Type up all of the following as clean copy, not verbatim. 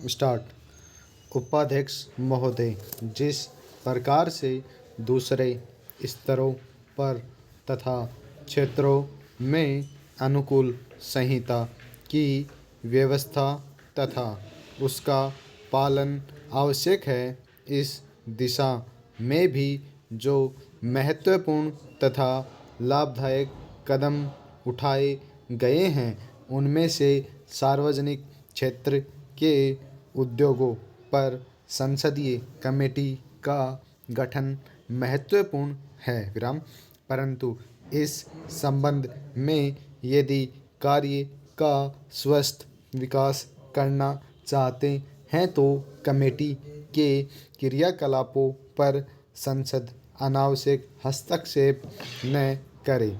Start. उपाध्यक्ष महोदय, जिस प्रकार से दूसरे स्तरों पर तथा क्षेत्रों में अनुकूल संहिता की व्यवस्था तथा उसका पालन आवश्यक है, इस दिशा में भी जो महत्वपूर्ण तथा लाभदायक कदम उठाए गए हैं, उनमें से सार्वजनिक क्षेत्र के उद्योगों पर संसदीय कमेटी का गठन महत्वपूर्ण है परंतु इस संबंध में यदि कार्य का स्वस्थ विकास करना चाहते हैं तो कमेटी के क्रियाकलापों पर संसद अनावश्यक हस्तक्षेप न करे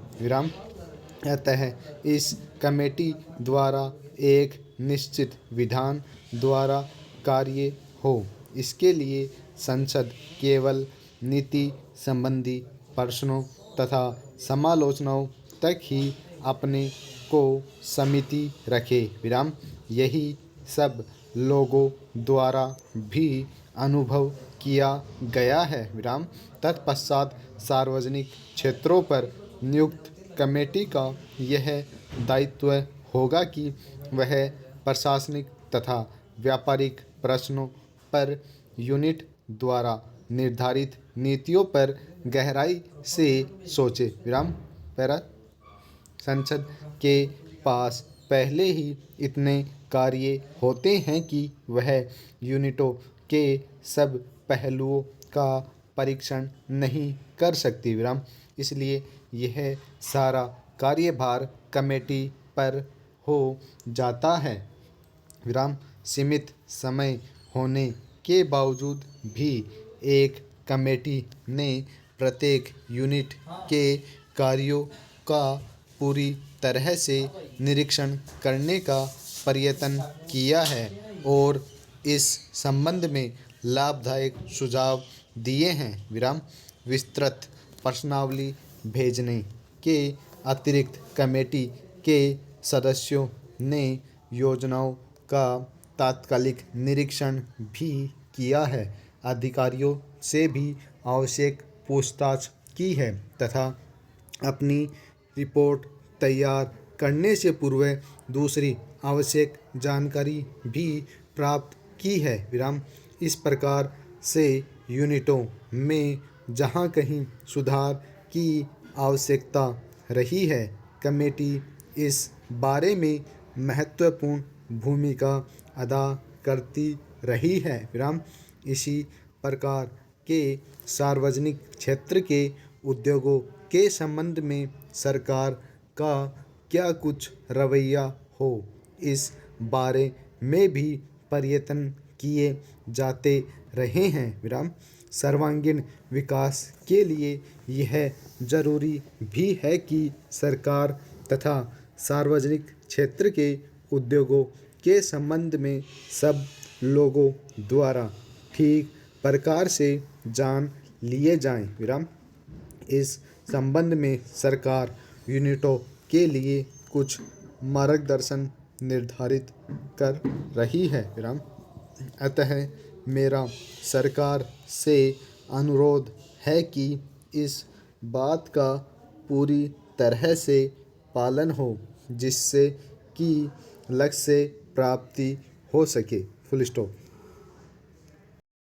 अतः इस कमेटी द्वारा एक निश्चित विधान द्वारा कार्य हो। इसके लिए संसद केवल नीति संबंधी प्रश्नों तथा समालोचनाओं तक ही अपने को समिति रखे यही सब लोगों द्वारा भी अनुभव किया गया है तत्पश्चात सार्वजनिक क्षेत्रों पर नियुक्त कमेटी का यह दायित्व होगा कि वह प्रशासनिक तथा व्यापारिक प्रश्नों पर यूनिट द्वारा निर्धारित नीतियों पर गहराई से सोचे पैरा संसद के पास पहले ही इतने कार्य होते हैं कि वह यूनिटों के सब पहलुओं का परीक्षण नहीं कर सकती इसलिए यह सारा कार्यभार कमेटी पर हो जाता है सीमित समय होने के बावजूद भी एक कमेटी ने प्रत्येक यूनिट के कार्यों का पूरी तरह से निरीक्षण करने का प्रयत्न किया है और इस संबंध में लाभदायक सुझाव दिए हैं विस्तृत प्रश्नावली भेजने के अतिरिक्त कमेटी के सदस्यों ने योजनाओं का तात्कालिक निरीक्षण भी किया है, अधिकारियों से भी आवश्यक पूछताछ की है तथा अपनी रिपोर्ट तैयार करने से पूर्व दूसरी आवश्यक जानकारी भी प्राप्त की है इस प्रकार से यूनिटों में जहां कहीं सुधार की आवश्यकता रही है, कमेटी इस बारे में महत्वपूर्ण भूमिका अदा करती रही है इसी प्रकार के सार्वजनिक क्षेत्र के उद्योगों के संबंध में सरकार का क्या कुछ रवैया हो, इस बारे में भी प्रयत्न किए जाते रहे हैं सर्वांगीण विकास के लिए यह जरूरी भी है कि सरकार तथा सार्वजनिक क्षेत्र के उद्योगों के संबंध में सब लोगों द्वारा ठीक प्रकार से जान लिए जाएं इस संबंध में सरकार यूनिटों के लिए कुछ मार्गदर्शन निर्धारित कर रही है अतः मेरा सरकार से अनुरोध है कि इस बात का पूरी तरह से पालन हो जिससे कि लक्ष्य प्राप्ति हो सके। Full stop.